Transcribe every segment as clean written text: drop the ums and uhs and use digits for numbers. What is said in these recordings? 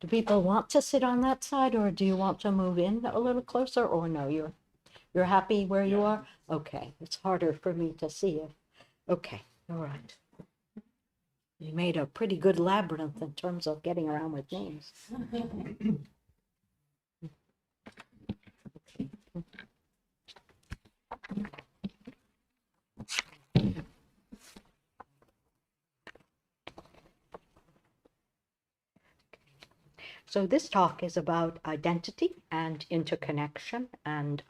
Do people want to sit on that side, or do you want to move in a little closer, or no, you're happy where you are? Okay, it's harder for me to see you. Okay, all right. You made a pretty good labyrinth in terms of getting around with names. So this talk is about identity and interconnection, and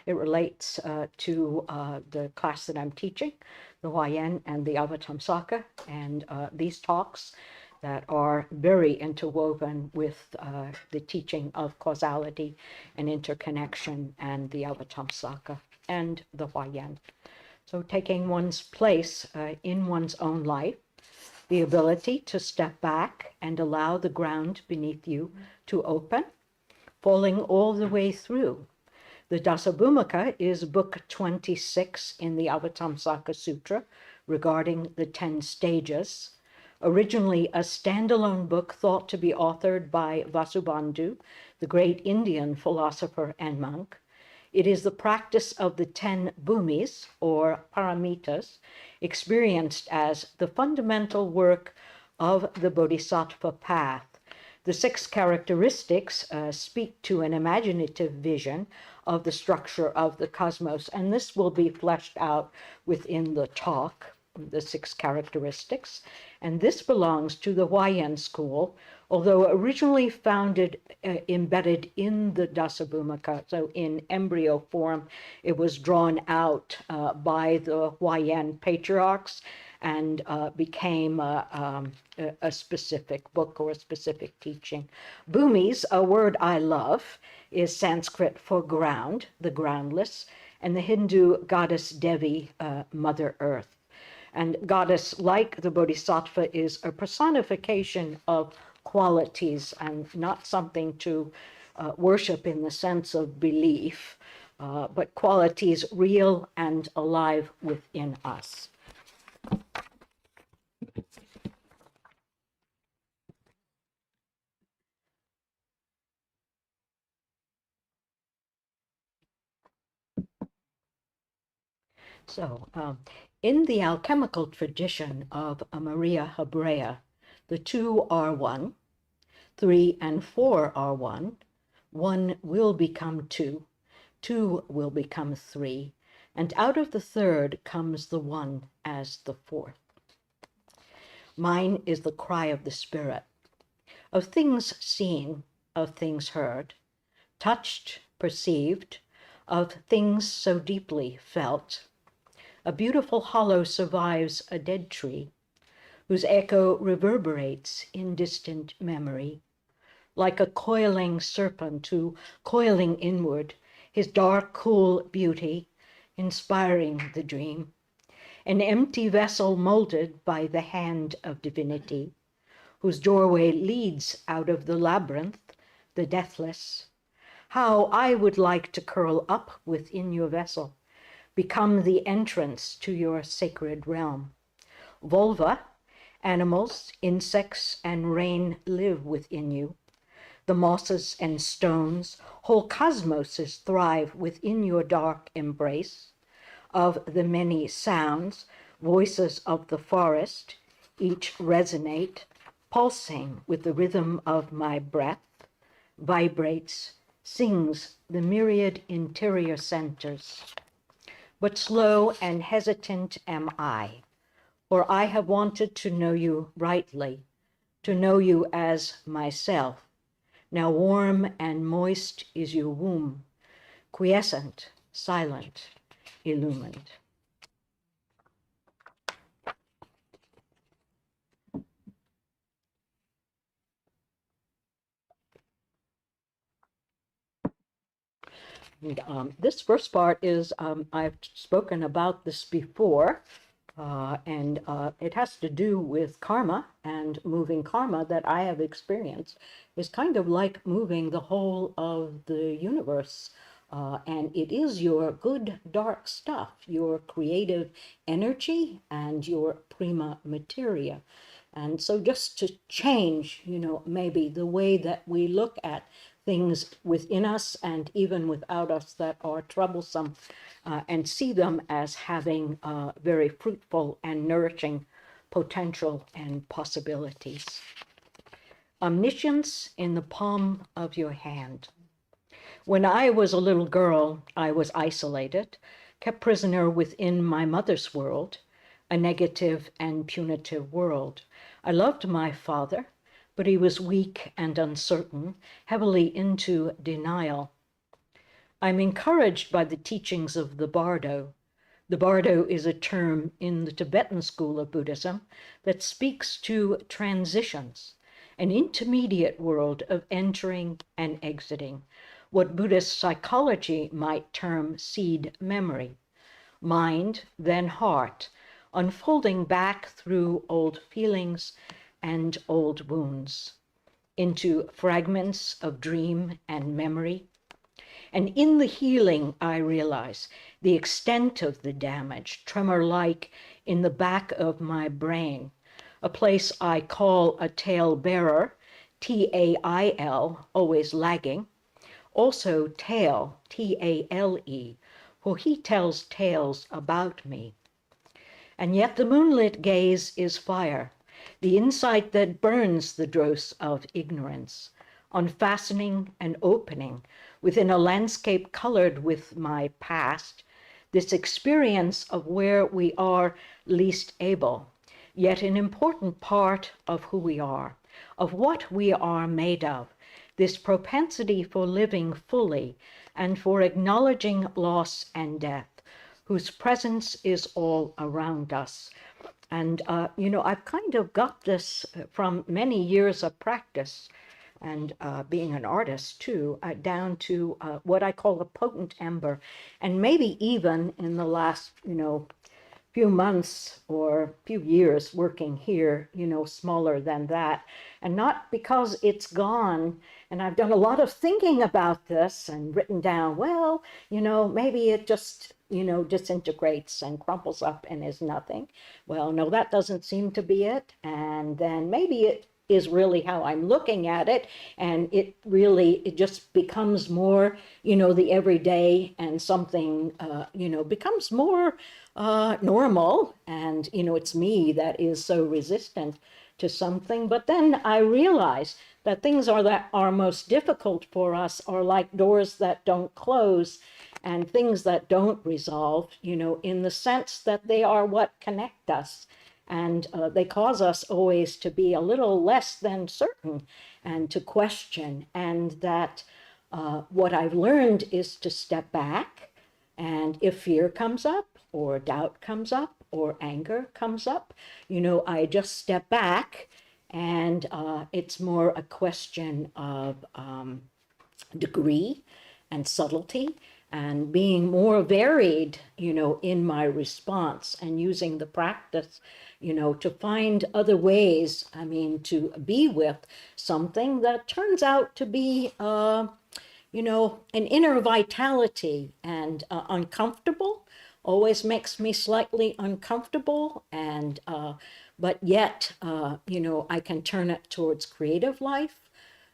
it relates to the class that I'm teaching, the Hua Yen and the Avatamsaka, and these talks that are very interwoven with the teaching of causality and interconnection and the Avatamsaka and the Hua Yen. So taking one's place in one's own life, the ability to step back and allow the ground beneath you to open, falling all the way through. The Dasabhumica is book 26 in the Avatamsaka Sutra regarding the 10 stages. Originally a standalone book thought to be authored by Vasubandhu, the great Indian philosopher and monk. It is the practice of the 10 bhumis, or paramitas, experienced as the fundamental work of the bodhisattva path. The 6 characteristics speak to an imaginative vision of the structure of the cosmos, and this will be fleshed out within the talk, the 6 characteristics. And this belongs to the Hua Yen school, although originally founded, embedded in the Dasabhumica, so in embryo form, it was drawn out by the Hua Yen patriarchs and became a specific book or a specific teaching. Bhumis, a word I love, is Sanskrit for ground, the groundless, and the Hindu goddess Devi, Mother Earth. And goddess, like the bodhisattva, is a personification of qualities and not something to worship in the sense of belief, but qualities real and alive within us. So, in the alchemical tradition of Maria Hebrea, the 2 are 1, 3 and 4 are 1, 1 will become 2, 2 will become 3, and out of the 3rd comes the 1 as the 4th. Mine is the cry of the spirit, of things seen, of things heard, touched, perceived, of things so deeply felt. A beautiful hollow survives a dead tree, whose echo reverberates in distant memory. Like a coiling serpent who, coiling inward, his dark, cool beauty, inspiring the dream. An empty vessel molded by the hand of divinity, whose doorway leads out of the labyrinth, the deathless. How I would like to curl up within your vessel, become the entrance to your sacred realm. Vulva, animals, insects, and rain live within you. The mosses and stones, whole cosmoses thrive within your dark embrace. Of the many sounds, voices of the forest, each resonate, pulsing with the rhythm of my breath, vibrates, sings the myriad interior centers. But slow and hesitant am I, for I have wanted to know you rightly, to know you as myself. Now warm and moist is your womb, quiescent, silent, illumined. And, this first part is, I've spoken about this before, and it has to do with karma, and moving karma that I have experienced is kind of like moving the whole of the universe. And it is your good dark stuff, your creative energy and your prima materia And so just to change, maybe the way that we look at things within us and even without us that are troublesome, and see them as having very fruitful and nourishing potential and possibilities. Omniscience in the palm of your hand. When I was a little girl, I was isolated, kept prisoner within my mother's world, a negative and punitive world. I loved my father, but he was weak and uncertain, heavily into denial. I'm encouraged by the teachings of the Bardo. The Bardo is a term in the Tibetan school of Buddhism that speaks to transitions, an intermediate world of entering and exiting, what Buddhist psychology might term seed memory, mind, then heart, unfolding back through old feelings and old wounds, into fragments of dream and memory. And in the healing, I realize the extent of the damage, tremor-like in the back of my brain, a place I call a tale bearer, T-A-I-L, always lagging, also tale, T-A-L-E, for he tells tales about me. And yet the moonlit gaze is fire, the insight that burns the dross of ignorance, unfastening and opening within a landscape colored with my past, this experience of where we are least able, yet an important part of who we are, of what we are made of, this propensity for living fully and for acknowledging loss and death, whose presence is all around us. And, I've kind of got this from many years of practice and being an artist too, down to what I call a potent ember. And maybe even in the last, few months or few years working here, smaller than that. And not because it's gone. And I've done a lot of thinking about this and written down, well, maybe it just, disintegrates and crumples up and is nothing. Well, no, that doesn't seem to be it. And then maybe it is really how I'm looking at it. And it just becomes more, the everyday, and something, becomes more normal. And, it's me that is so resistant to something. But then I realize that things that are most difficult for us are like doors that don't close and things that don't resolve, in the sense that they are what connect us. And they cause us always to be a little less than certain and to question. And that what I've learned is to step back. And if fear comes up or doubt comes up or anger comes up, I just step back. And it's more a question of degree and subtlety, and being more varied, in my response, and using the practice, to find other ways, to be with something that turns out to be, an inner vitality and uncomfortable, always makes me slightly uncomfortable, and but yet, I can turn it towards creative life,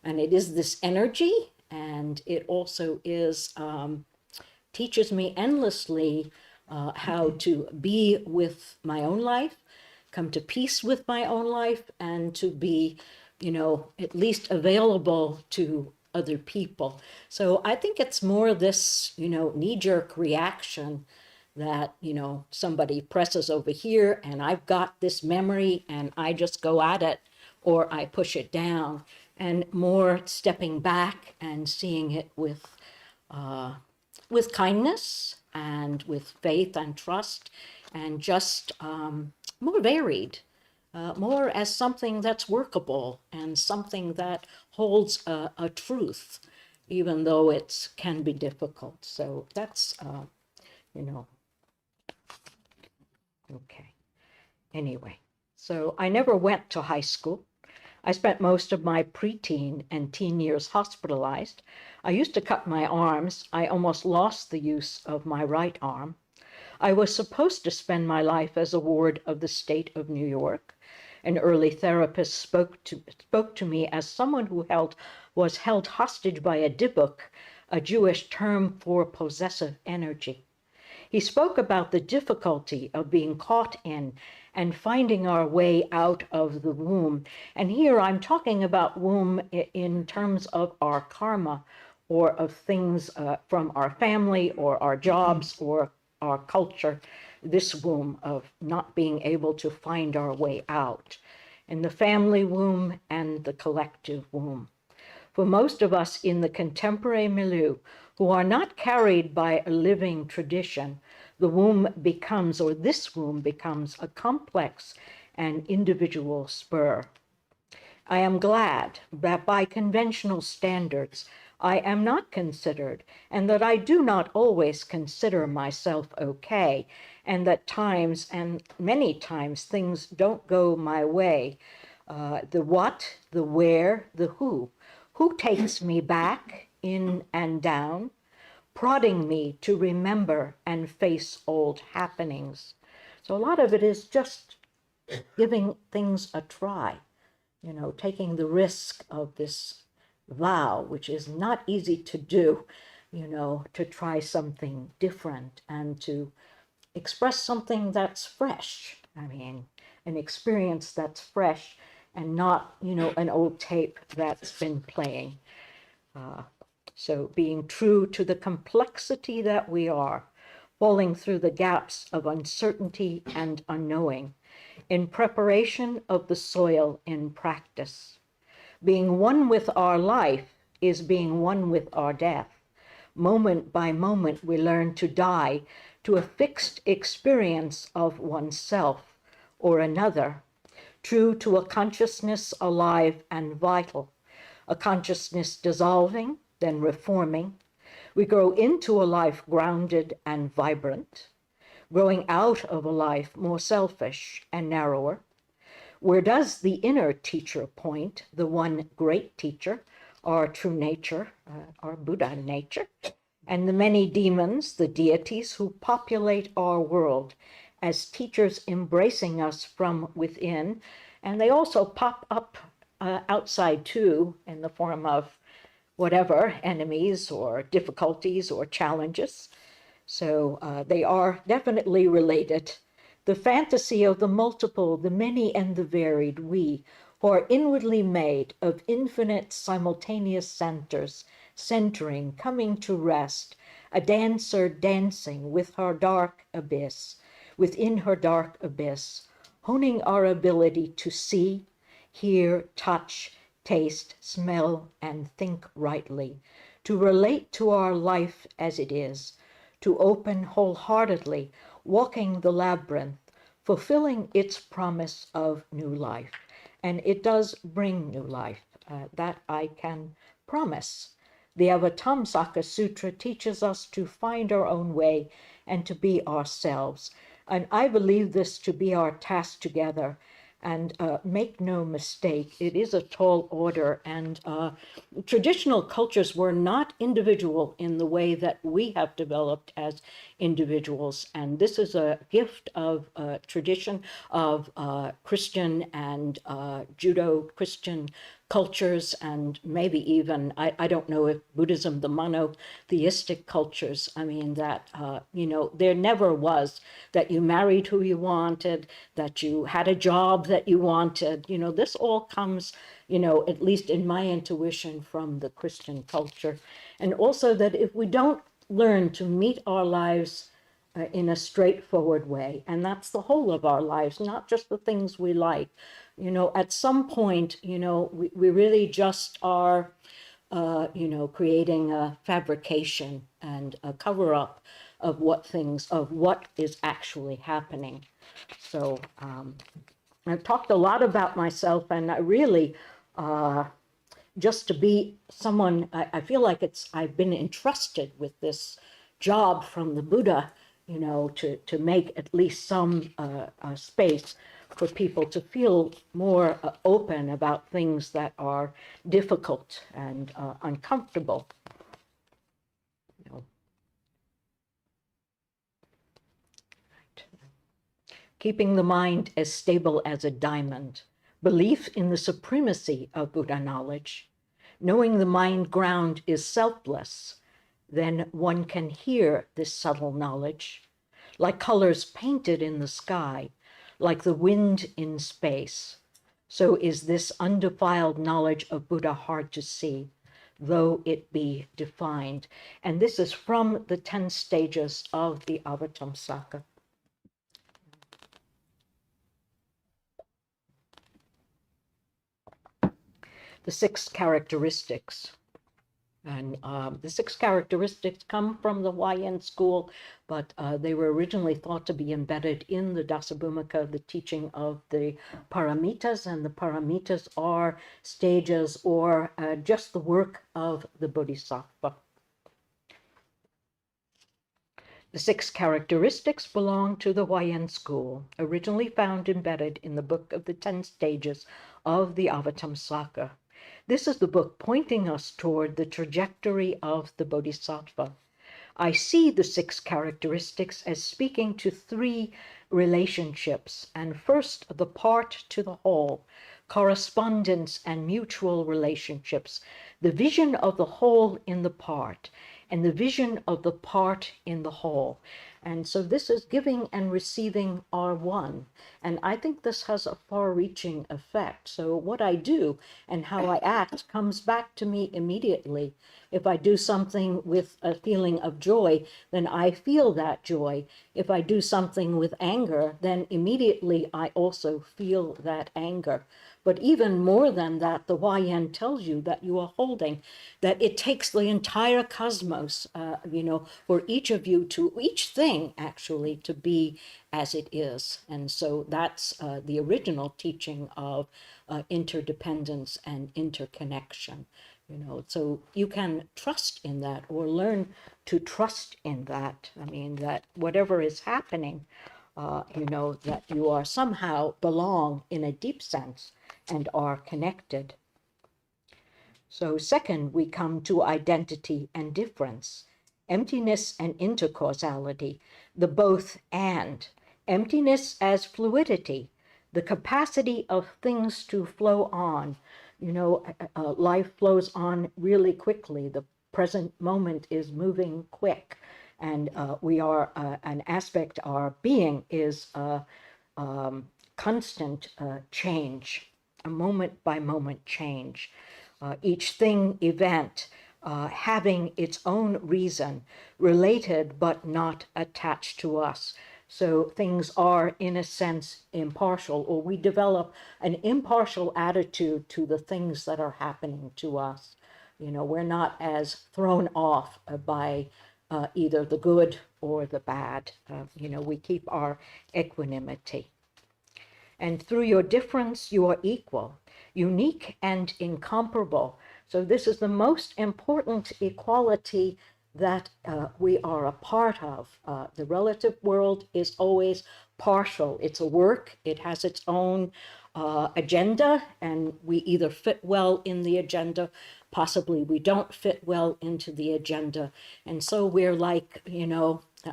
and it is this energy, and it also is, teaches me endlessly how to be with my own life, come to peace with my own life, and to be, at least available to other people. So I think it's more this, knee-jerk reaction that, somebody presses over here and I've got this memory and I just go at it, or I push it down, and more stepping back and seeing it with kindness and with faith and trust, and just more varied, more as something that's workable and something that holds a truth, even though it can be difficult. So that's, okay. Anyway, so I never went to high school. I spent most of my preteen and teen years hospitalized. I used to cut my arms. I almost lost the use of my right arm. I was supposed to spend my life as a ward of the state of New York. An early therapist spoke to me as someone who was held hostage by a dybbuk, a Jewish term for possessive energy. He spoke about the difficulty of being caught in and finding our way out of the womb. And here I'm talking about womb in terms of our karma, or of things from our family or our jobs or our culture, this womb of not being able to find our way out, in the family womb and the collective womb. For most of us in the contemporary milieu who are not carried by a living tradition, the womb becomes, or this womb becomes, a complex and individual spur. I am glad that by conventional standards, I am not considered, and that I do not always consider myself okay, and that times, and many times, things don't go my way. The what, the where, the who takes me back, in and down, prodding me to remember and face old happenings. So a lot of it is just giving things a try, taking the risk of this vow, which is not easy to do, to try something different and to express something that's fresh. I mean, an experience that's fresh and not, an old tape that's been playing. So being true to the complexity that we are, falling through the gaps of uncertainty and unknowing, in preparation of the soil in practice. Being one with our life is being one with our death. Moment by moment, we learn to die to a fixed experience of oneself or another, true to a consciousness alive and vital, a consciousness dissolving, then reforming. We grow into a life grounded and vibrant, growing out of a life more selfish and narrower. Where does the inner teacher point, the one great teacher, our true nature, our Buddha nature, and the many demons, the deities who populate our world as teachers embracing us from within, and they also pop up outside too in the form of whatever, enemies or difficulties or challenges. So they are definitely related. The fantasy of the multiple, the many and the varied, we who are inwardly made of infinite simultaneous centers, centering, coming to rest, a dancer dancing with her dark abyss, within her dark abyss, honing our ability to see, hear, touch, taste, smell, and think rightly, to relate to our life as it is, to open wholeheartedly, walking the labyrinth, fulfilling its promise of new life. And it does bring new life, that I can promise. The Avatamsaka Sutra teaches us to find our own way and to be ourselves. And I believe this to be our task together. And make no mistake, it is a tall order, and traditional cultures were not individual in the way that we have developed as individuals. And this is a gift of tradition of Christian and Judo-Christian cultures, and maybe even, I don't know if Buddhism, the monotheistic cultures, I mean that, there never was that you married who you wanted, that you had a job that you wanted. This all comes, at least in my intuition, from the Christian culture. And also that if we don't learn to meet our lives in a straightforward way, and that's the whole of our lives, not just the things we like, at some point, we really just are, creating a fabrication and a cover-up of what is actually happening. So I've talked a lot about myself, and I really, just to be someone, I feel like I've been entrusted with this job from the Buddha, to make at least some space for people to feel more open about things that are difficult and uncomfortable. Keeping the mind as stable as a diamond, belief in the supremacy of Buddha knowledge, knowing the mind ground is selfless, then one can hear this subtle knowledge, like colors painted in the sky, like the wind in space. So is this undefiled knowledge of Buddha hard to see, though it be defined. And this is from the 10 stages of the Avatamsaka. The 6 characteristics. And the 6 characteristics come from the Hua Yen school, but they were originally thought to be embedded in the Dasabhumica, the teaching of the paramitas, and the paramitas are stages or just the work of the bodhisattva. The 6 characteristics belong to the Hua Yen school, originally found embedded in the book of the 10 stages of the Avatamsaka. This is the book pointing us toward the trajectory of the bodhisattva. I see the 6 characteristics as speaking to 3 relationships, and first the part to the whole, correspondence and mutual relationships, the vision of the whole in the part, and the vision of the part in the whole. And so this is giving and receiving are one. And I think this has a far-reaching effect. So what I do and how I act comes back to me immediately. If I do something with a feeling of joy, then I feel that joy. If I do something with anger, then immediately I also feel that anger. But even more than that, the Hua Yen tells you that you are holding, that it takes the entire cosmos, for each of you to, each thing actually, to be as it is. And so that's the original teaching of interdependence and interconnection. So you can trust in that or learn to trust in that. I mean, that whatever is happening, that you are somehow belong in a deep sense and are connected. So second, we come to identity and difference, emptiness and intercausality, the both and. Emptiness as fluidity, the capacity of things to flow on. Life flows on really quickly. The present moment is moving quick. And we are, an aspect, our being is constant change, a moment by moment change. Each thing, event, having its own reason, related but not attached to us. So things are, in a sense, impartial, or we develop an impartial attitude to the things that are happening to us. We're not as thrown off by either the good or the bad. We keep our equanimity. And through your difference, you are equal, unique and incomparable. So this is the most important equality that we are a part of. The relative world is always partial. It's a work. It has its own agenda, and we either fit well in the agenda, possibly we don't fit well into the agenda. And so we're like,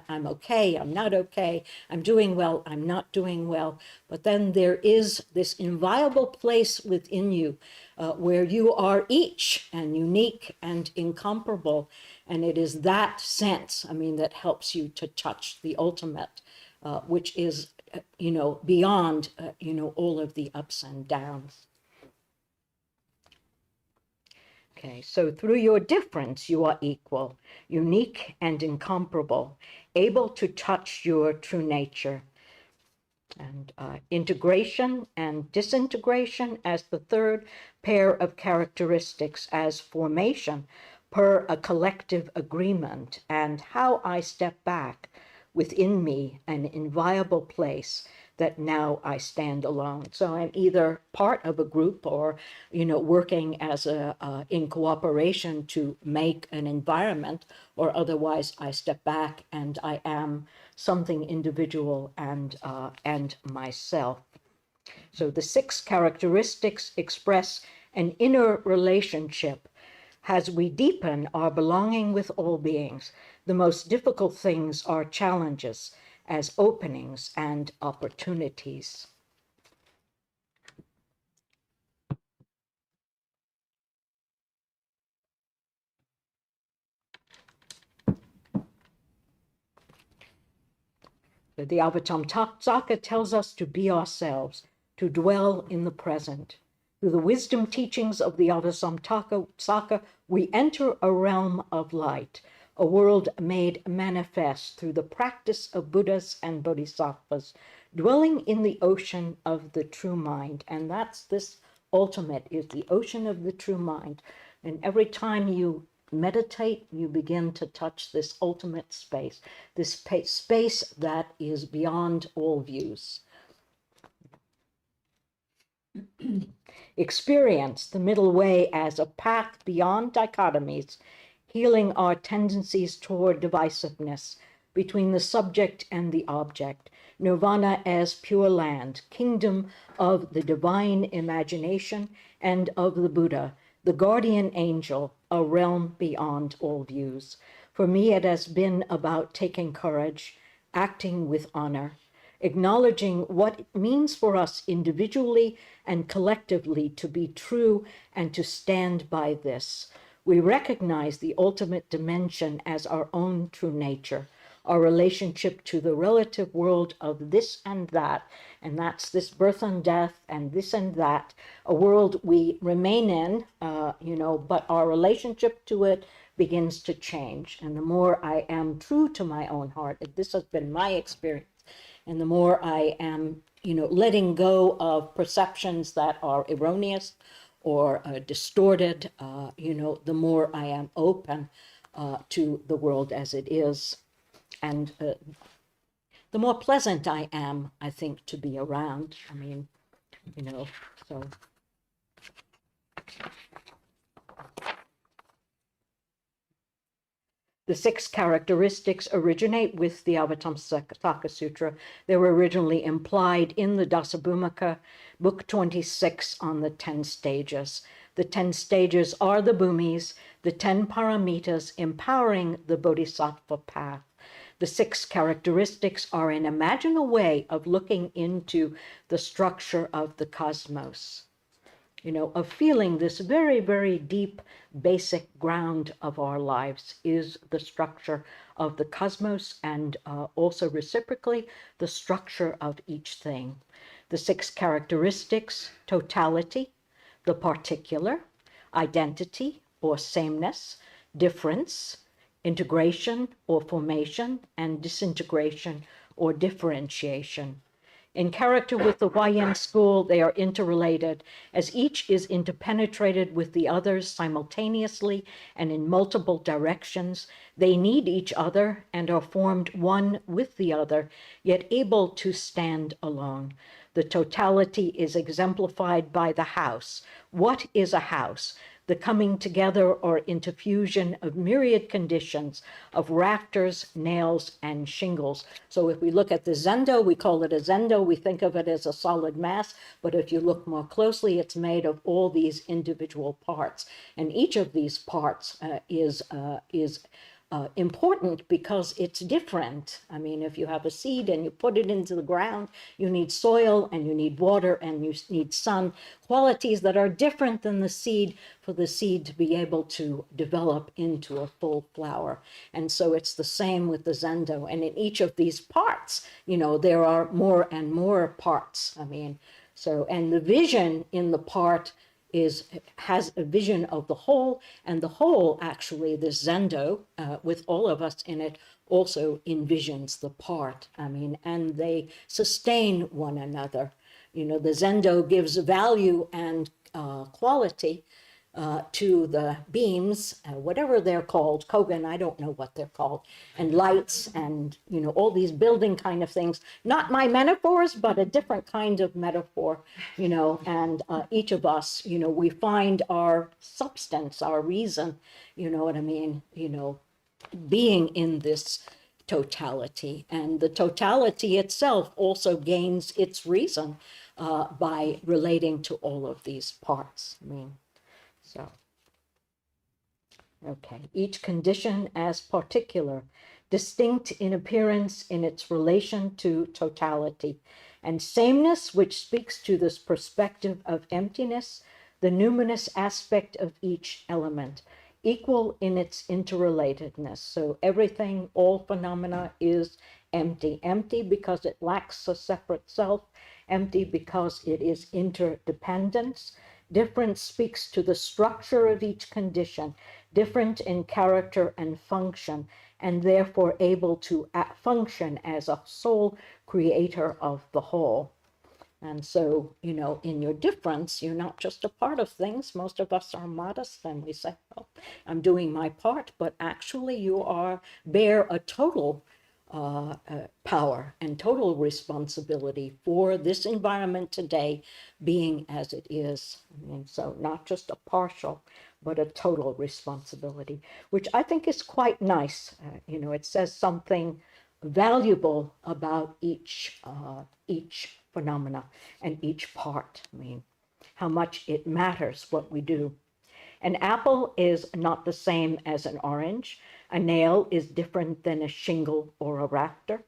I'm okay, I'm not okay, I'm doing well, I'm not doing well. But then there is this inviolable place within you where you are each and unique and incomparable. And it is that sense, that helps you to touch the ultimate, which is, beyond, all of the ups and downs. Okay, so through your difference, you are equal, unique and incomparable, able to touch your true nature. And integration and disintegration as the third pair of characteristics, as formation per a collective agreement, and how I step back within me an inviolable place that now I stand alone. So I'm either part of a group or, working as in cooperation to make an environment, or otherwise I step back and I am something individual and myself. So the 6 characteristics express an inner relationship. As we deepen our belonging with all beings, the most difficult things are challenges as openings and opportunities. The Avatamsaka tells us to be ourselves, to dwell in the present. Through the wisdom teachings of the Avatamsaka, we enter a realm of light, a world made manifest through the practice of Buddhas and Bodhisattvas, dwelling in the ocean of the true mind. And that's this ultimate, is the ocean of the true mind. And every time you meditate, you begin to touch this ultimate space, this space that is beyond all views. Experience the middle way as a path beyond dichotomies, healing our tendencies toward divisiveness between the subject and the object. Nirvana as pure land, kingdom of the divine imagination and of the Buddha, the guardian angel, a realm beyond all views. For me, it has been about taking courage, acting with honor, acknowledging what it means for us individually and collectively to be true and to stand by this. We recognize the ultimate dimension as our own true nature, our relationship to the relative world of this and that's this birth and death and this and that, a world we remain in, but our relationship to it begins to change. And the more I am true to my own heart, this has been my experience, and the more I am, letting go of perceptions that are erroneous or distorted, the more I am open to the world as it is. And the more pleasant I am, I think, to be around. So. The 6 characteristics originate with the Avatamsaka Sutra. They were originally implied in the Dasabhumica, book 26 on the 10 stages. The 10 stages are the bhumis, the 10 paramitas empowering the bodhisattva path. The 6 characteristics are an imaginal way of looking into the structure of the cosmos, of feeling this very, very deep, basic ground of our lives is the structure of the cosmos, and also reciprocally, the structure of each thing. The 6 characteristics: totality, the particular, identity or sameness, difference, integration or formation, and disintegration or differentiation. In character with the Hua Yen school, they are interrelated, as each is interpenetrated with the others simultaneously and in multiple directions. They need each other and are formed one with the other, yet able to stand alone. The totality is exemplified by the house. What is a house? The coming together or interfusion of myriad conditions of rafters, nails, and shingles. So if we look at the zendo, we call it a zendo. We think of it as a solid mass, but if you look more closely, it's made of all these individual parts. And each of these parts is important because it's different. If you have a seed and you put it into the ground, you need soil and you need water and you need sun, qualities that are different than the seed for the seed to be able to develop into a full flower. And so it's the same with the zendo. And in each of these parts, there are more and more parts. And the vision in the part has a vision of the whole, and the whole, actually, this zendo, with all of us in it, also envisions the part. And they sustain one another. The zendo gives value and quality to the beams, whatever they're called, Kogan, I don't know what they're called, and lights and, all these building kind of things. Not my metaphors, but a different kind of metaphor, and each of us, we find our substance, our reason, being in this totality. And the totality itself also gains its reason by relating to all of these parts. Okay, each condition as particular, distinct in appearance in its relation to totality, and sameness, which speaks to this perspective of emptiness, the numinous aspect of each element, equal in its interrelatedness. So everything, all phenomena is empty. Empty because it lacks a separate self, empty because it is interdependence. Different speaks to the structure of each condition, different in character and function, and therefore able to function as a sole creator of the whole. And so, you know, in your difference, you're not just a part of things. Most of us are modest and we say, oh, I'm doing my part, but actually you bear a total power and total responsibility for this environment today being as it is. And so not just a partial, but a total responsibility, which I think is quite nice. You know, it says something valuable about each phenomena and each part. I mean, how much it matters what we do. An apple is not the same as an orange. A nail is different than a shingle or a rafter.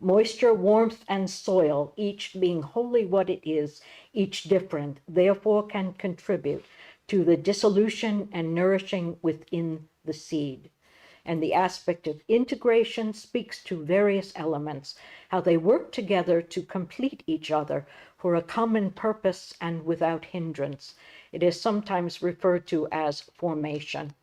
Moisture, warmth, and soil, each being wholly what it is, each different, therefore can contribute to the dissolution and nourishing within the seed. And the aspect of integration speaks to various elements, how they work together to complete each other for a common purpose and without hindrance. It is sometimes referred to as formation.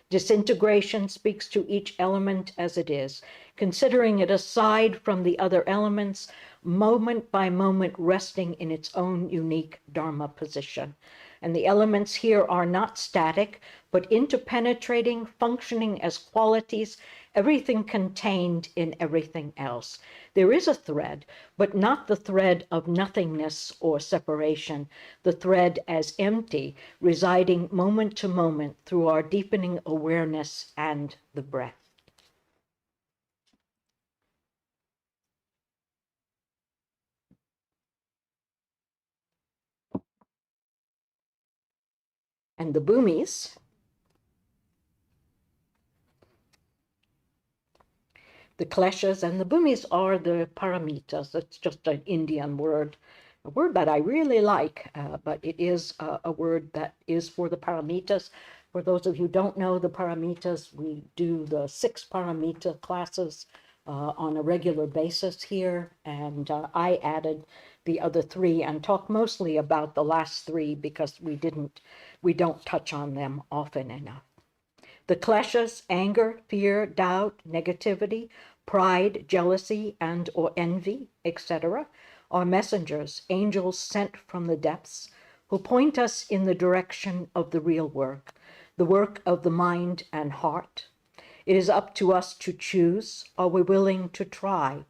Disintegration speaks to each element as it is, considering it aside from the other elements, moment by moment resting in its own unique Dharma position. And the elements here are not static, but interpenetrating, functioning as qualities, everything contained in everything else. There is a thread, but not the thread of nothingness or separation, the thread as empty, residing moment to moment through our deepening awareness and the breath. And the bhumis, the kleshas and the bhumis are the paramitas. That's just an Indian word, a word that I really like, but it is a word that is for the paramitas. For those of you who don't know the paramitas, we do the 6 paramita classes on a regular basis here, and I added the other 3 and talk mostly about the last 3 because we don't touch on them often enough. The kleshas, anger, fear, doubt, negativity, pride, jealousy, and or envy, etc., are messengers, angels sent from the depths, who point us in the direction of the real work, the work of the mind and heart. It is up to us to choose. Are we willing to try?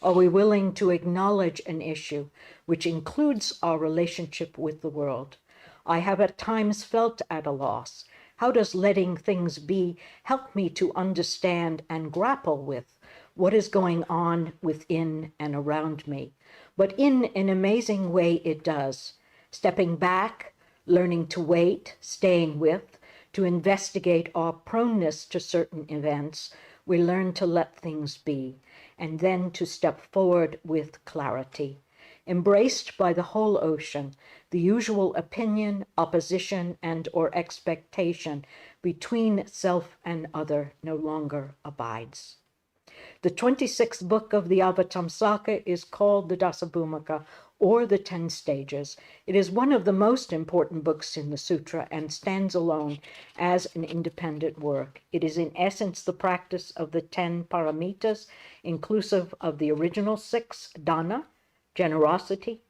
Are we willing to acknowledge an issue, which includes our relationship with the world? I have at times felt at a loss. How does letting things be help me to understand and grapple with what is going on within and around me? But in an amazing way it does. Stepping back, learning to wait, staying with, to investigate our proneness to certain events, we learn to let things be, and then to step forward with clarity. Embraced by the whole ocean, the usual opinion, opposition, and or expectation between self and other no longer abides. The 26th book of the Avatamsaka is called the Dasabhumica, or the 10 stages. It is one of the most important books in the sutra and stands alone as an independent work. It is in essence the practice of the 10 paramitas, inclusive of the original 6, dana, generosity,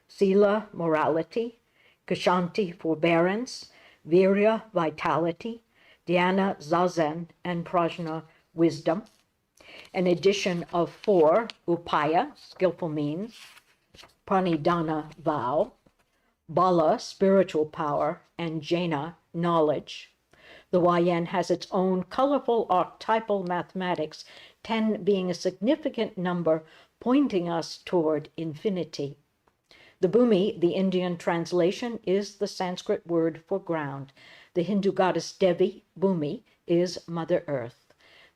sila, morality, kshanti, forbearance, virya, vitality, dhyana, zazen, and prajna, wisdom. An addition of 4, upaya, skillful means, pranidhana, vow, bala, spiritual power, and jnana, knowledge. The Hua Yen has its own colorful archetypal mathematics, 10 being a significant number pointing us toward infinity. The Bhumi, the Indian translation, is the Sanskrit word for ground. The Hindu goddess Devi, Bhumi, is Mother Earth.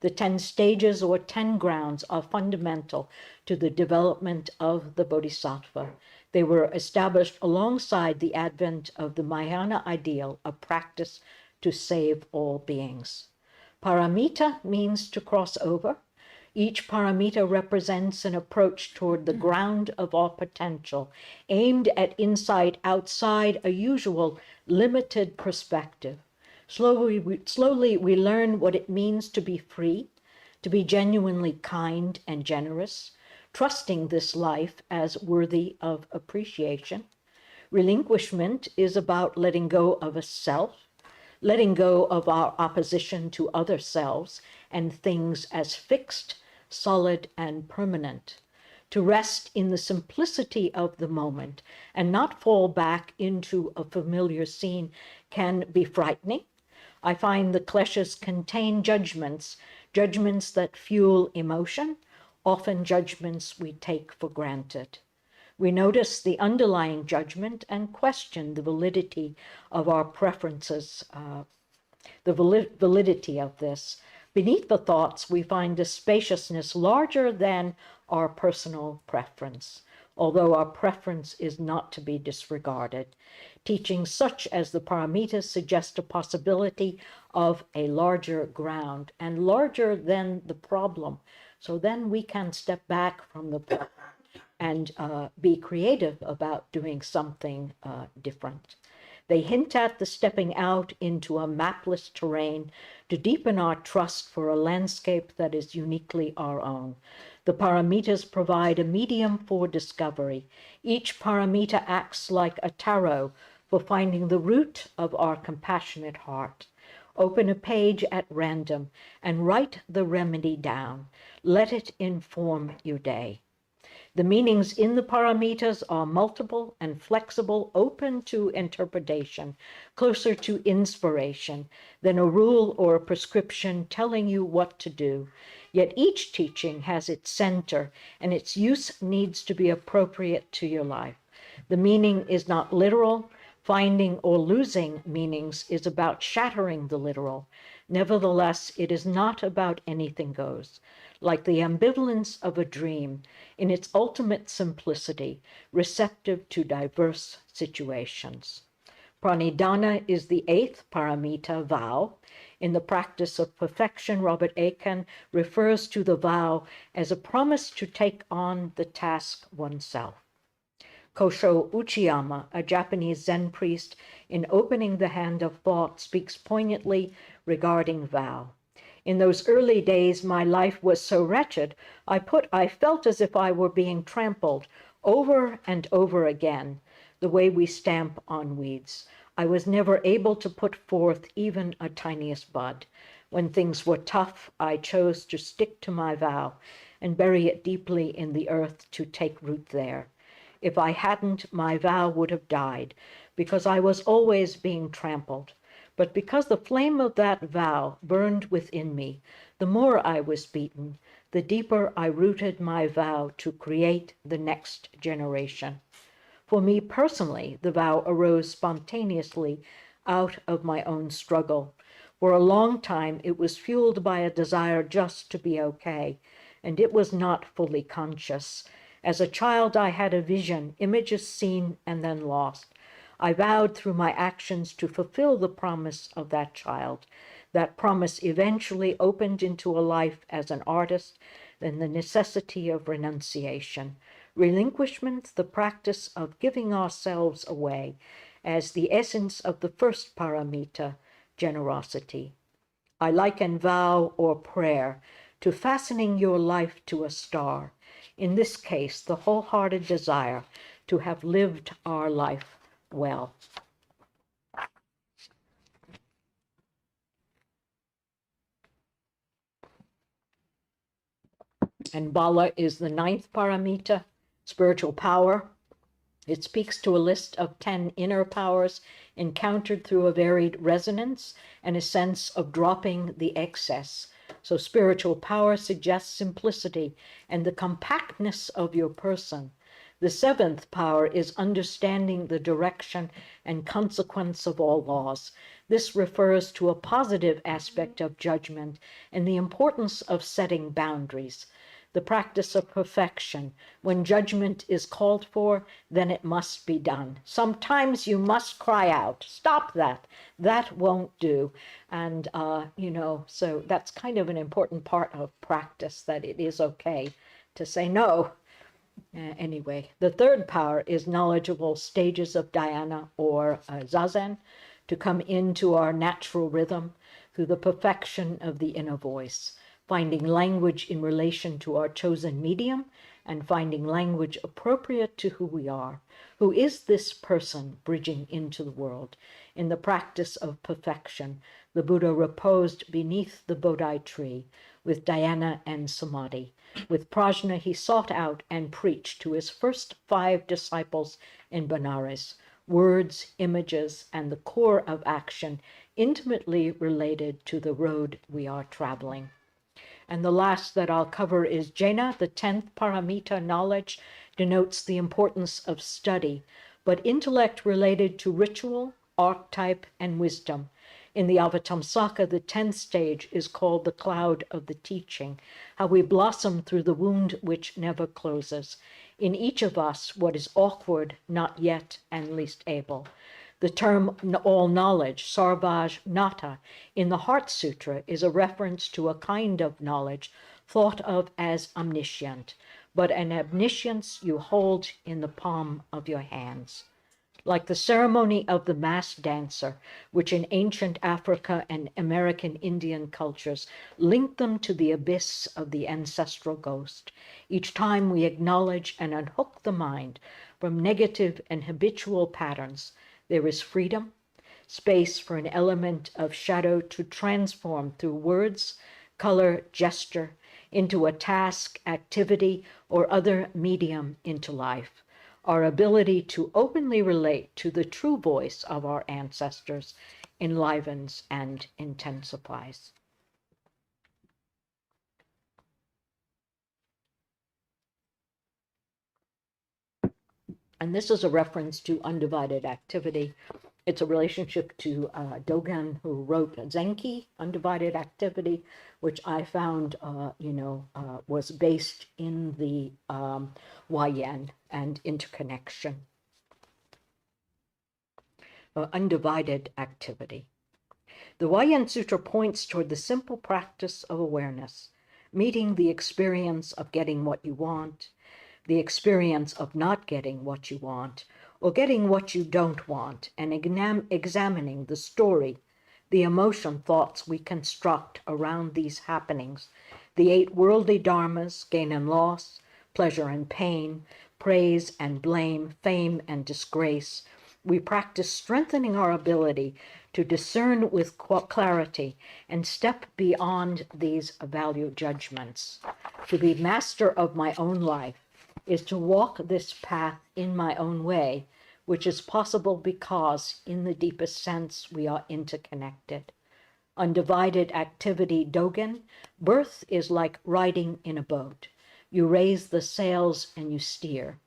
The 10 stages or 10 grounds are fundamental to the development of the bodhisattva. They were established alongside the advent of the Mahayana ideal of practice to save all beings. Paramita means to cross over. Each paramita represents an approach toward the ground of our potential, aimed at insight outside a usual limited perspective. Slowly we learn what it means to be free, to be genuinely kind and generous, trusting this life as worthy of appreciation. Relinquishment is about letting go of a self, letting go of our opposition to other selves and things as fixed, solid, and permanent. To rest in the simplicity of the moment and not fall back into a familiar scene can be frightening. I find the kleshas contain judgments that fuel emotion, often judgments we take for granted. We notice the underlying judgment and question the validity of our preferences, the validity of this. Beneath the thoughts, we find a spaciousness larger than our personal preference, although our preference is not to be disregarded. Teachings such as the paramitas suggest a possibility of a larger ground and larger than the problem. So then we can step back from the problem and be creative about doing something different. They hint at the stepping out into a mapless terrain to deepen our trust for a landscape that is uniquely our own. The paramitas provide a medium for discovery. Each paramita acts like a tarot for finding the root of our compassionate heart. Open a page at random and write the remedy down. Let it inform your day. The meanings in the paramitas are multiple and flexible, open to interpretation, closer to inspiration than a rule or a prescription telling you what to do. Yet each teaching has its center, and its use needs to be appropriate to your life. The meaning is not literal. Finding or losing meanings is about shattering the literal. Nevertheless, it is not about anything goes. Like the ambivalence of a dream, in its ultimate simplicity, receptive to diverse situations. Pranidhana is the 8th paramita, vow. In the practice of perfection, Robert Aiken refers to the vow as a promise to take on the task oneself. Kosho Uchiyama, a Japanese Zen priest, in Opening the Hand of Thought, speaks poignantly regarding vow. In those early days, my life was so wretched, I felt as if I were being trampled over and over again, the way we stamp on weeds. I was never able to put forth even a tiniest bud. When things were tough, I chose to stick to my vow and bury it deeply in the earth to take root there. If I hadn't, my vow would have died, because I was always being trampled. But because the flame of that vow burned within me, the more I was beaten, the deeper I rooted my vow to create the next generation. For me personally, the vow arose spontaneously out of my own struggle. For a long time, it was fueled by a desire just to be okay, and it was not fully conscious. As a child, I had a vision, images seen and then lost. I vowed through my actions to fulfill the promise of that child. That promise eventually opened into a life as an artist, then the necessity of renunciation. Relinquishment, the practice of giving ourselves away, as the essence of the first paramita, generosity. I liken vow or prayer to fastening your life to a star. In this case, the wholehearted desire to have lived our life well. And Bala is the 9th paramita, spiritual power. It speaks to a list of 10 inner powers encountered through a varied resonance and a sense of dropping the excess. So spiritual power suggests simplicity and the compactness of your person. The 7th power is understanding the direction and consequence of all laws. This refers to a positive aspect of judgment and the importance of setting boundaries. the practice of perfection. When judgment is called for, then it must be done. Sometimes you must cry out, stop that. That won't do. And, so that's kind of an important part of practice, that it is okay to say no. Anyway, the third power is knowledgeable stages of dhyana or zazen, to come into our natural rhythm through the perfection of the inner voice, finding language in relation to our chosen medium and finding language appropriate to who we are. Who is this person bridging into the world? In the practice of perfection, the Buddha reposed beneath the Bodhi tree with dhyana and samadhi. With prajna, he sought out and preached to his first 5 disciples in Benares, words, images, and the core of action intimately related to the road we are traveling. And the last that I'll cover is jhana, the 10th paramita. Knowledge denotes the importance of study, but intellect related to ritual, archetype, and wisdom. In the Avatamsaka, the 10th stage is called the cloud of the teaching, how we blossom through the wound which never closes. In each of us, what is awkward, not yet, and least able. The term all knowledge, sarvaj nata, in the Heart Sutra is a reference to a kind of knowledge thought of as omniscient, but an omniscience you hold in the palm of your hands. Like the ceremony of the masked dancer, which in ancient Africa and American Indian cultures linked them to the abyss of the ancestral ghost. Each time we acknowledge and unhook the mind from negative and habitual patterns, there is freedom, space for an element of shadow to transform through words, color, gesture, into a task, activity, or other medium into life. Our ability to openly relate to the true voice of our ancestors enlivens and intensifies. And this is a reference to undivided activity. It's a relationship to Dogen, who wrote Zenki, Undivided Activity, which I found, was based in the Hua Yen and interconnection. Undivided activity. The Hua Yen Sutra points toward the simple practice of awareness, meeting the experience of getting what you want, the experience of not getting what you want, or getting what you don't want, and examining the story, the emotion thoughts we construct around these happenings, the 8 worldly dharmas, gain and loss, pleasure and pain, praise and blame, fame and disgrace. We practice strengthening our ability to discern with clarity and step beyond these value judgments. To be master of my own life is to walk this path in my own way, which is possible because, in the deepest sense, we are interconnected. Undivided activity Dogen, birth is like riding in a boat. You raise the sails and you steer.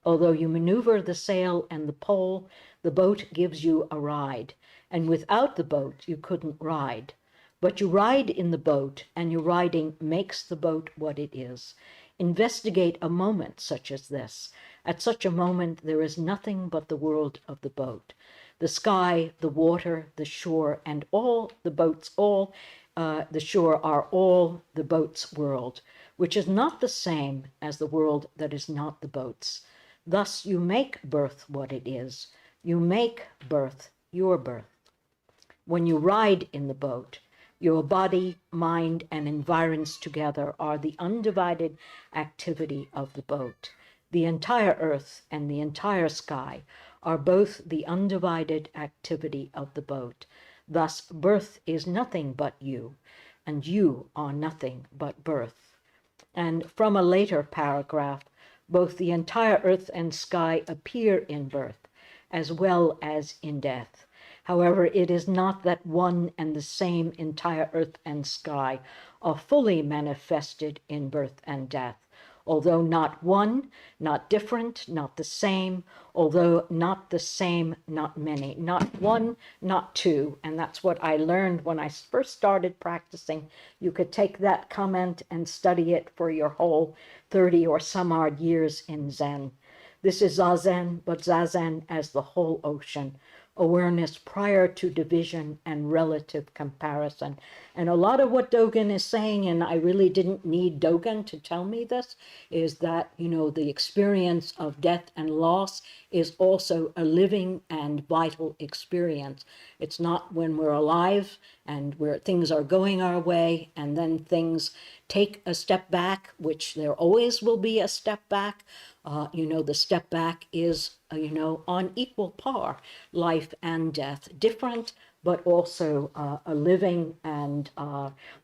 Although you maneuver the sail and the pole, the boat gives you a ride, and without the boat you couldn't ride. But you ride in the boat, and your riding makes the boat what it is. Investigate a moment such as this. At such a moment, there is nothing but the world of the boat. The sky, the water, the shore, and all the boats, the shore are all the boat's world, which is not the same as the world that is not the boat's. Thus you make birth what it is. You make birth your birth. When you ride in the boat, your body, mind, and environs together are the undivided activity of the boat. The entire earth and the entire sky are both the undivided activity of the boat. Thus, birth is nothing but you, and you are nothing but birth. And from a later paragraph, both the entire earth and sky appear in birth, as well as in death. However, it is not that one and the same entire earth and sky are fully manifested in birth and death. although not one, not different, not the same, although not the same, not many, not one, not two. And that's what I learned when I first started practicing. You could take that comment and study it for your whole 30 or some odd years in Zen. This is Zazen, but Zazen as the whole ocean, awareness prior to division and relative comparison. And a lot of what Dogen is saying, and I really didn't need Dogen to tell me this, is that, you know, the experience of death and loss is also a living and vital experience. It's not when we're alive and where things are going our way and then things take a step back, which there always will be a step back. You know, the step back is, you know, on equal par, life and death, different, but also a living and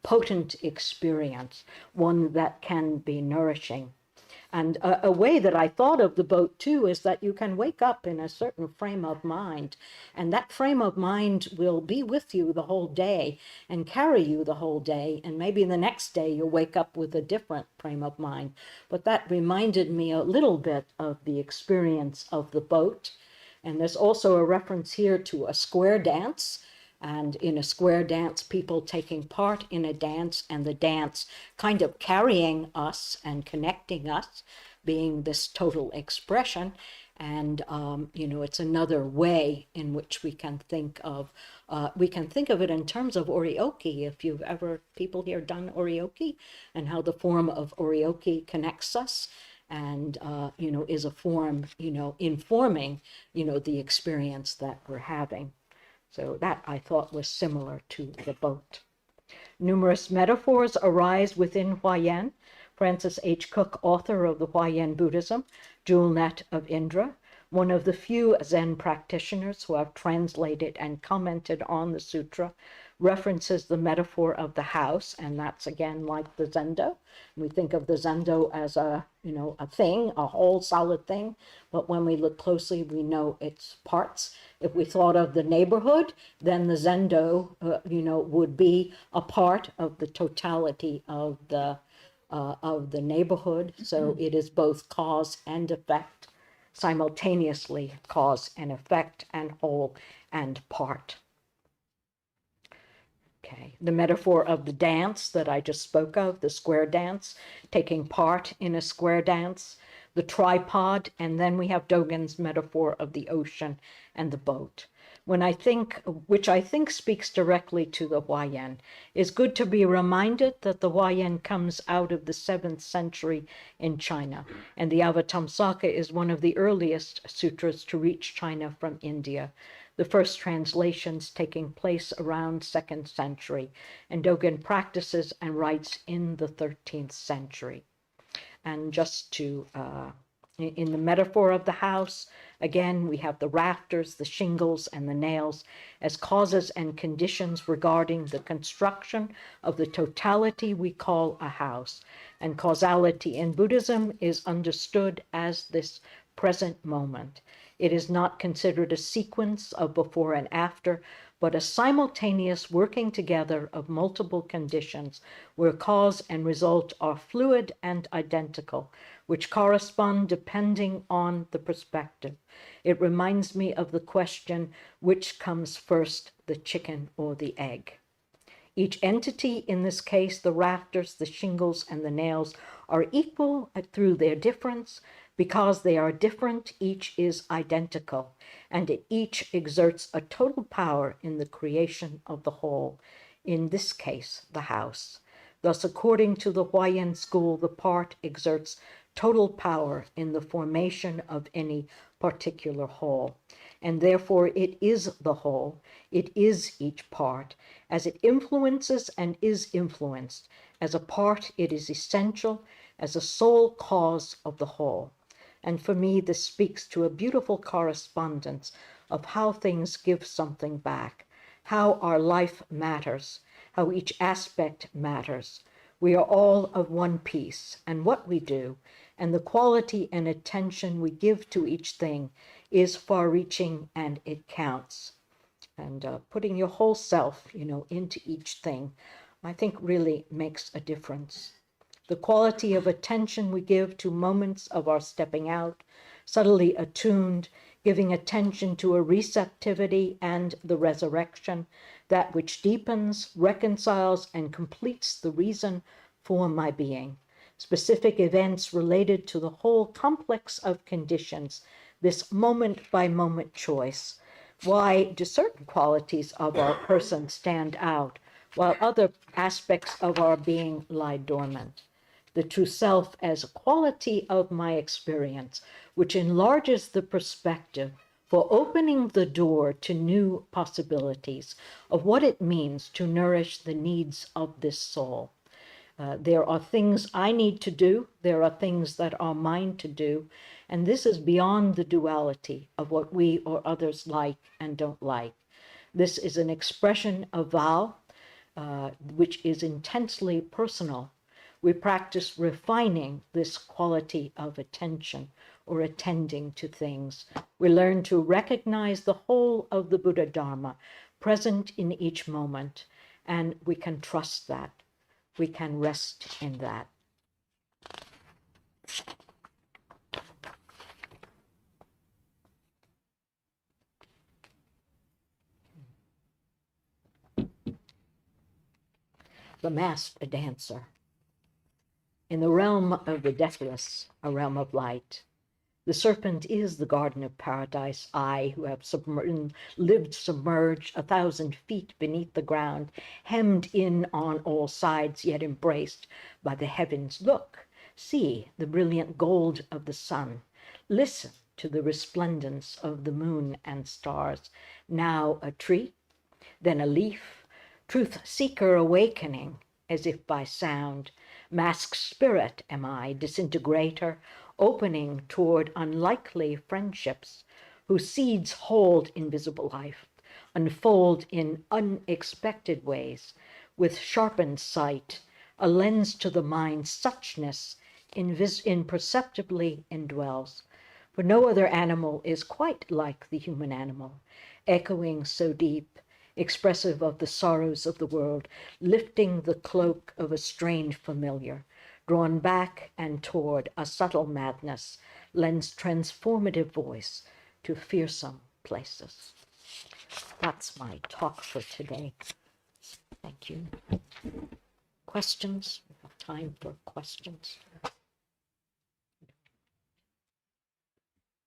potent experience, one that can be nourishing. And a way that I thought of the boat too is that you can wake up in a certain frame of mind, and that frame of mind will be with you the whole day and carry you the whole day. And maybe the next day you'll wake up with a different frame of mind. But that reminded me a little bit of the experience of the boat. And there's also a reference here to a square dance. And in a square dance, people taking part in a dance, and the dance kind of carrying us and connecting us, being this total expression. And, you know, it's another way in which we can think of it in terms of oryoki. If you've ever, people here, done oryoki, and how the form of oryoki connects us and, you know, is a form, you know, informing, you know, the experience that we're having. So that I thought was similar to the boat. Numerous metaphors arise within Hua Yen. Francis H. Cook, author of the Hua Yen Buddhism, Jewel Net of Indra, one of the few Zen practitioners who have translated and commented on the sutra, references the metaphor of the house, and that's again like the zendo. We think of the zendo as a, you know, a thing, a whole solid thing, but when we look closely, we know its parts. If we thought of the neighborhood, then the zendo, you know, would be a part of the totality of the neighborhood. So it is both cause and effect, simultaneously cause and effect, and whole and part. Okay, the metaphor of the dance that I just spoke of, the square dance, taking part in a square dance, the tripod, and then we have Dogen's metaphor of the ocean and the boat. When I think, which I think speaks directly to the Hua Yen, it's good to be reminded that the Hua Yen comes out of the 7th century in China, and the Avatamsaka is one of the earliest sutras to reach China from India, the first translations taking place around 2nd century, and Dogen practices and writes in the 13th century. And just to, in the metaphor of the house, again, we have the rafters, the shingles, and the nails as causes and conditions regarding the construction of the totality we call a house. And causality in Buddhism is understood as this present moment. It is not considered a sequence of before and after, but a simultaneous working together of multiple conditions where cause and result are fluid and identical, which correspond depending on the perspective. It reminds me of the question, which comes first, the chicken or the egg? Each entity, in this case, the rafters, the shingles, and the nails, are equal through their difference. Because they are different, each is identical, and it each exerts a total power in the creation of the whole, in this case, the house. Thus, according to the Hua Yen school, the part exerts total power in the formation of any particular whole, and therefore it is the whole, it is each part. As it influences and is influenced, as a part it is essential, as a sole cause of the whole. And for me, this speaks to a beautiful correspondence of how things give something back, how our life matters, how each aspect matters. We are all of one piece, and what we do, and the quality and attention we give to each thing is far-reaching, and it counts. And putting your whole self, you know, into each thing, I think really makes a difference. the quality of attention we give to moments of our stepping out, subtly attuned, giving attention to a receptivity and the resurrection, that which deepens, reconciles, and completes the reason for my being. Specific events related to the whole complex of conditions, this moment-by-moment choice. Why do certain qualities of our person stand out, while other aspects of our being lie dormant? The true self as a quality of my experience, which enlarges the perspective for opening the door to new possibilities of what it means to nourish the needs of this soul. There are things I need to do, there are things that are mine to do, and this is beyond the duality of what we or others like and don't like. This is an expression of vow, which is intensely personal. We practice refining this quality of attention or attending to things. We learn to recognize the whole of the Buddha Dharma present in each moment, and we can trust that. We can rest in that. The masked dancer. In the realm of the deathless, a realm of light, the serpent is the garden of paradise. I, who have lived submerged 1,000 feet beneath the ground, hemmed in on all sides, yet embraced by the heavens. Look, see the brilliant gold of the sun. Listen to the resplendence of the moon and stars. Now a tree, then a leaf, truth seeker awakening, as if by sound. Masked spirit am I, disintegrator, opening toward unlikely friendships, whose seeds hold invisible life, unfold in unexpected ways, with sharpened sight, a lens to the mind, suchness imperceptibly indwells. For no other animal is quite like the human animal, echoing so deep, expressive of the sorrows of the world, lifting the cloak of a strained familiar, drawn back and toward a subtle madness, lends transformative voice to fearsome places. That's my talk for today. Thank you. Questions? We have time for questions.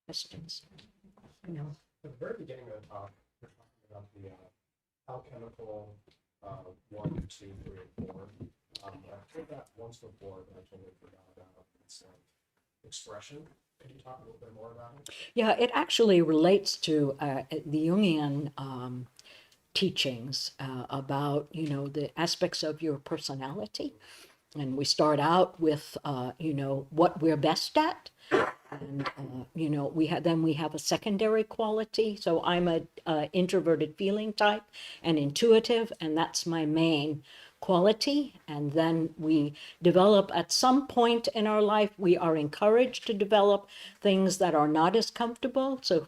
Questions? No. At the very beginning of the talk, we're talking about the alchemical 1, 2, 3, and 4. I've heard that once before, but I totally forgot about its expression. Could you talk a little bit more about it? Yeah, it actually relates to the Jungian teachings about, the aspects of your personality. And we start out with, what we're best at. And, we have a secondary quality. So I'm a introverted feeling type and intuitive, and that's my main quality. And then we develop at some point in our life, we are encouraged to develop things that are not as comfortable. So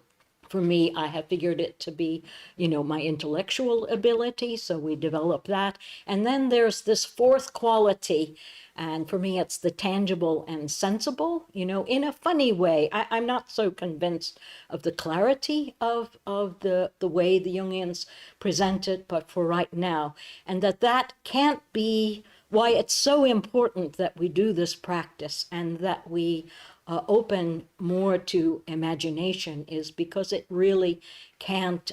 for me, I have figured it to be, my intellectual ability. So we develop that. And then there's this fourth quality. And for me, it's the tangible and sensible, in a funny way. I'm not so convinced of the clarity of the way the Jungians present it, but for right now. And that can't be why it's so important that we do this practice and that we open more to imagination is because it really can't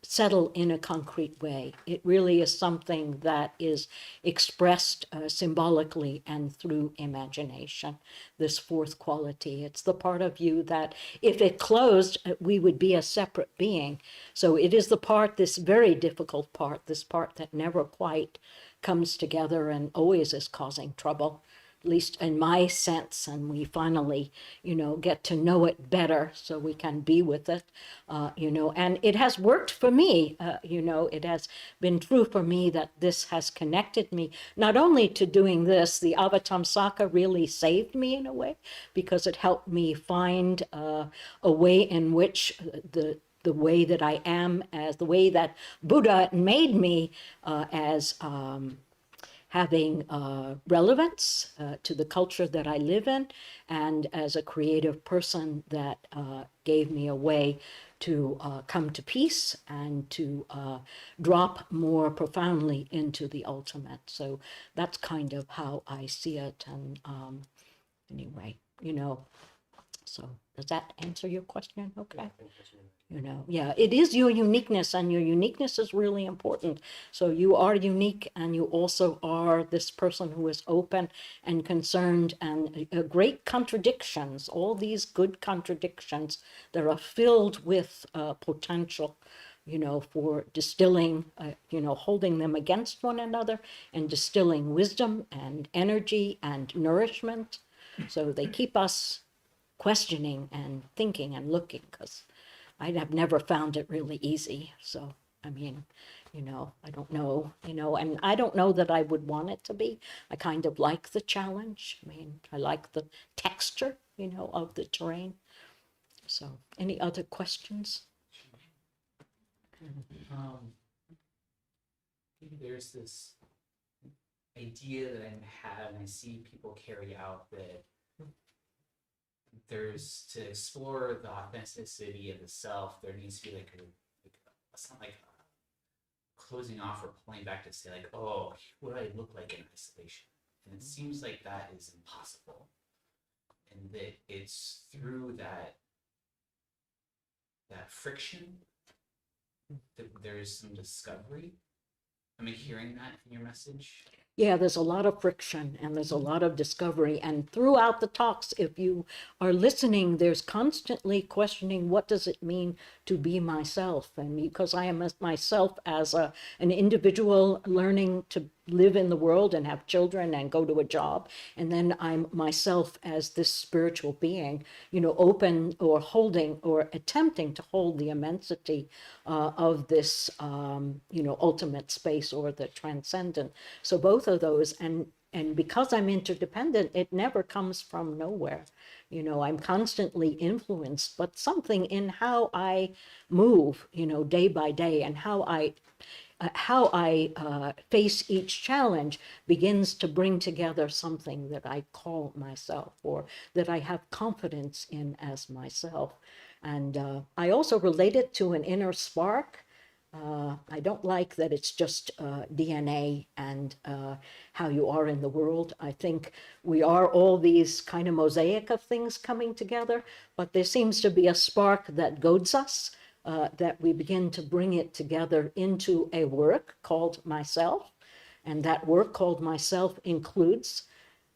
settle in a concrete way. It really is something that is expressed symbolically and through imagination, this fourth quality. It's the part of you that if it closed, we would be a separate being. So it is the part, this very difficult part, this part that never quite comes together and always is causing trouble, at least in my sense, and we finally, get to know it better so we can be with it, and it has worked for me, it has been true for me that this has connected me, not only to doing this, the Avatamsaka really saved me in a way, because it helped me find a way in which the way that I am, as the way that Buddha made me, having relevance to the culture that I live in, and as a creative person that gave me a way to come to peace and to drop more profoundly into the ultimate. So that's kind of how I see it. And anyway, so does that answer your question? Okay. Yeah, I think that's really Yeah, it is your uniqueness, and your uniqueness is really important. So you are unique, and you also are this person who is open and concerned, and great contradictions, all these good contradictions that are filled with potential, for distilling, holding them against one another and distilling wisdom and energy and nourishment. So they keep us questioning and thinking and looking, because I have never found it really easy. So, I mean, I don't know, and I don't know that I would want it to be. I kind of like the challenge. I mean, I like the texture, of the terrain. So, any other questions? Maybe there's this idea that I have, and I see people carry out, that there's, to explore the authenticity of the self, there needs to be it's not like closing off or pulling back to say like, oh, what do I look like in isolation? And it seems like that is impossible, and that it's through that friction that there is some discovery. Am I hearing that in your message? Yeah, there's a lot of friction, and there's a lot of discovery. And throughout the talks, if you are listening, there's constantly questioning, what does it mean to be myself? And because I am myself as an individual learning to live in the world and have children and go to a job, and then I'm myself as this spiritual being, open or holding or attempting to hold the immensity of this, ultimate space or the transcendent. So both of those, and because I'm interdependent, it never comes from nowhere. I'm constantly influenced, but something in how I move, day by day, and how I face each challenge begins to bring together something that I call myself, or that I have confidence in as myself. And I also relate it to an inner spark. I don't like that it's just DNA and how you are in the world. I think we are all these kind of mosaic of things coming together, but there seems to be a spark that goads us, that we begin to bring it together into a work called myself. And that work called myself includes,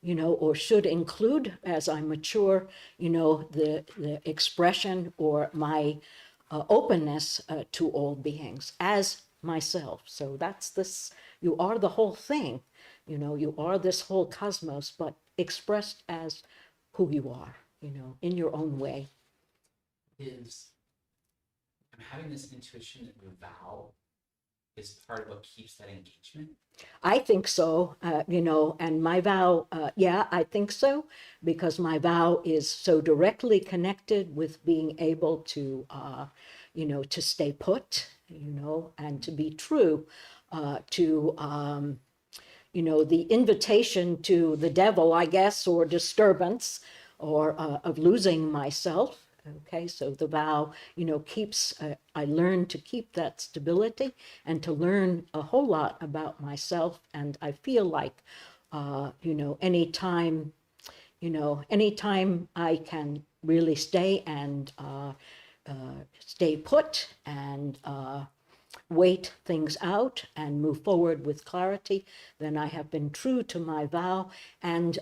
or should include, as I mature, the expression or my openness to all beings as myself. So that's this, you are the whole thing, you are this whole cosmos, but expressed as who you are, in your own way. I'm having this intuition that the vow is part of what keeps that engagement. I think so, and my vow, yeah, I think so, because my vow is so directly connected with being able to, to stay put, and to be true to, the invitation to the devil, I guess, or disturbance, or of losing myself. Okay, so the vow, keeps, I learn to keep that stability and to learn a whole lot about myself. And I feel like, anytime I can really stay and stay put and wait things out and move forward with clarity, then I have been true to my vow. And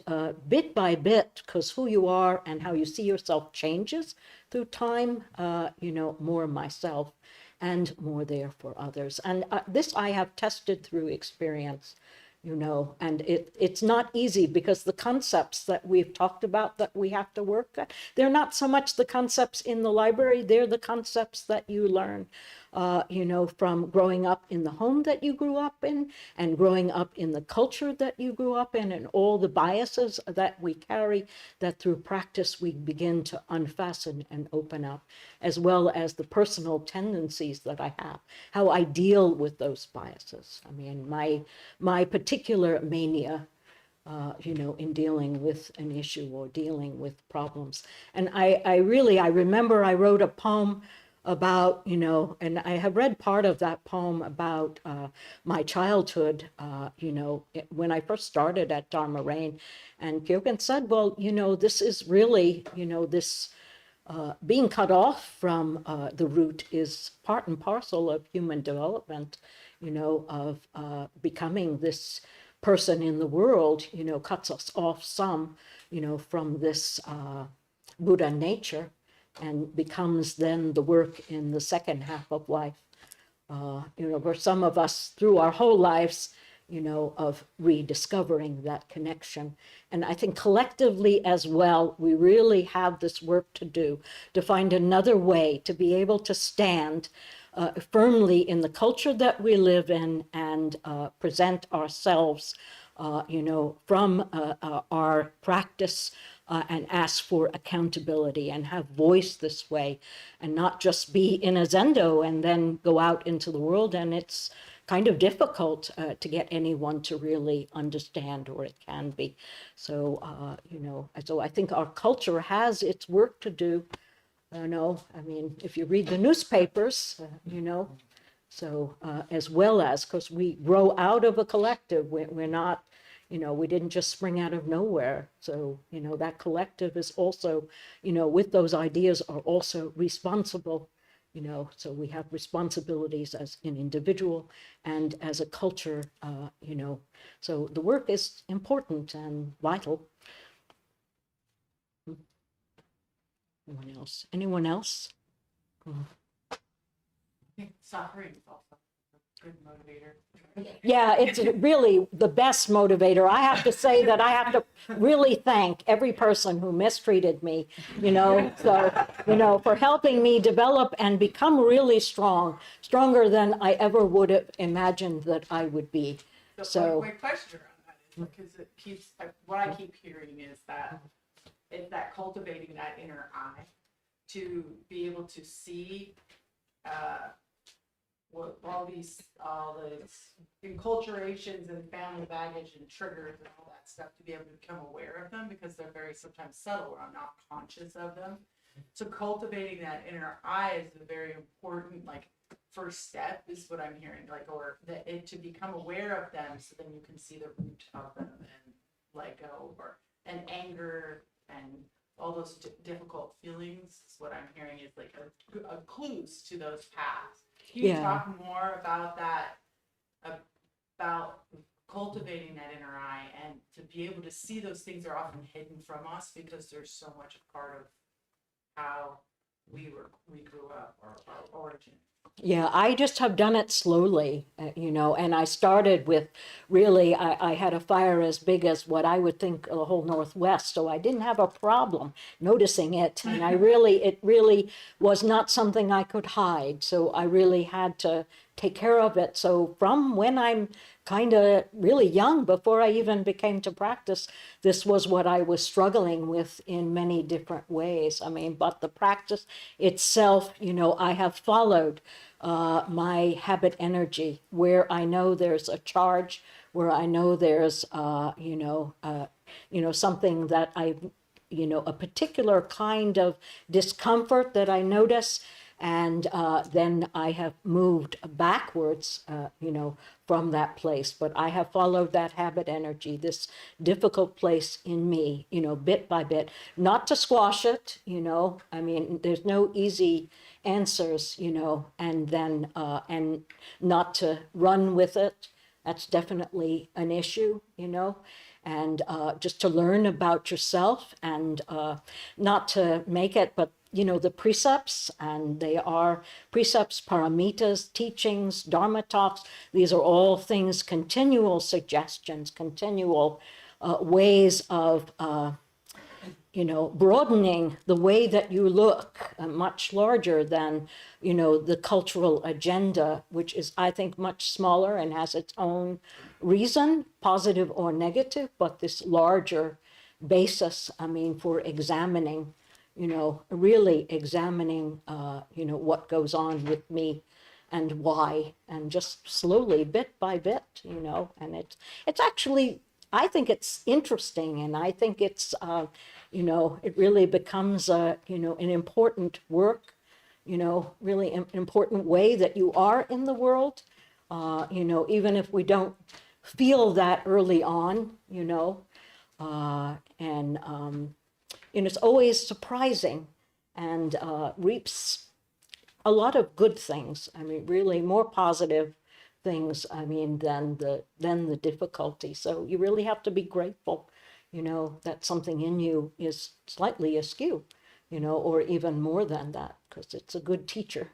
bit by bit, because who you are and how you see yourself changes through time, more myself and more there for others. And this I have tested through experience, and it's not easy, because the concepts that we've talked about that we have to work at, they're not so much the concepts in the library, they're the concepts that you learn from growing up in the home that you grew up in and growing up in the culture that you grew up in and all the biases that we carry, that through practice we begin to unfasten and open up, as well as the personal tendencies that I have, how I deal with those biases. I mean, my particular mania in dealing with an issue or dealing with problems. And I remember I wrote a poem about, and I have read part of that poem about my childhood, when I first started at Dharma Rain. And Gyogen said, well, this is really, this being cut off from the root is part and parcel of human development, of becoming this person in the world, cuts us off some, from this Buddha nature, and becomes then the work in the second half of life. For some of us through our whole lives, of rediscovering that connection. And I think collectively as well, we really have this work to do to find another way to be able to stand firmly in the culture that we live in and present ourselves, from our practice and ask for accountability and have voice this way, and not just be in a zendo and then go out into the world. And it's kind of difficult to get anyone to really understand, or it can be. So, so I think our culture has its work to do. I mean, if you read the newspapers, so as well as, because we grow out of a collective, we're not, we didn't just spring out of nowhere. So, that collective is also, with those ideas are also responsible, so we have responsibilities as an individual and as a culture, so the work is important and vital. Anyone else? I think suffering is also a good motivator. Yeah, it's really the best motivator. I have to say that I have to really thank every person who mistreated me, for helping me develop and become really stronger than I ever would have imagined that I would be. So my question around that is because what I keep hearing is that it's that cultivating that inner eye to be able to see all these enculturations and family baggage and triggers and all that stuff, to be able to become aware of them, because they're very sometimes subtle or I'm not conscious of them. So cultivating that inner eye is a very important first step, is what I'm hearing, to become aware of them, so then you can see the root of them and let go, and anger and all those difficult feelings is what I'm hearing is a clues to those paths. Can you talk more about that, about cultivating that inner eye, and to be able to see those things are often hidden from us because there's so much a part of how we grew up, or our origin? Yeah, I just have done it slowly, and I started with really, I had a fire as big as what I would think the whole Northwest, so I didn't have a problem noticing it. And it really was not something I could hide. So I really had to take care of it. So from when I'm kind of really young, before I even became to practice, this was what I was struggling with in many different ways. I mean, but the practice itself, I have followed my habit energy, where I know there's a charge, where I know there's, something that a particular kind of discomfort that I notice. And then I have moved backwards, from that place. But I have followed that habit energy, this difficult place in me, bit by bit, not to squash it, I mean, there's no easy answers, and then, and not to run with it. That's definitely an issue, and just to learn about yourself, and not to make it, but the precepts, and they are precepts, paramitas, teachings, dharma talks. These are all things, continual suggestions, continual ways of broadening the way that you look, much larger than, the cultural agenda, which is, I think, much smaller and has its own reason, positive or negative, but this larger basis, for examining, really examining, what goes on with me and why, and just slowly, bit by bit, and it's actually, I think it's interesting, and I think it's, it really becomes an important work, really important way that you are in the world, even if we don't feel that early on, and it's always surprising and reaps a lot of good things. Really more positive things, than the difficulty. So you really have to be grateful, that something in you is slightly askew, or even more than that, because it's a good teacher,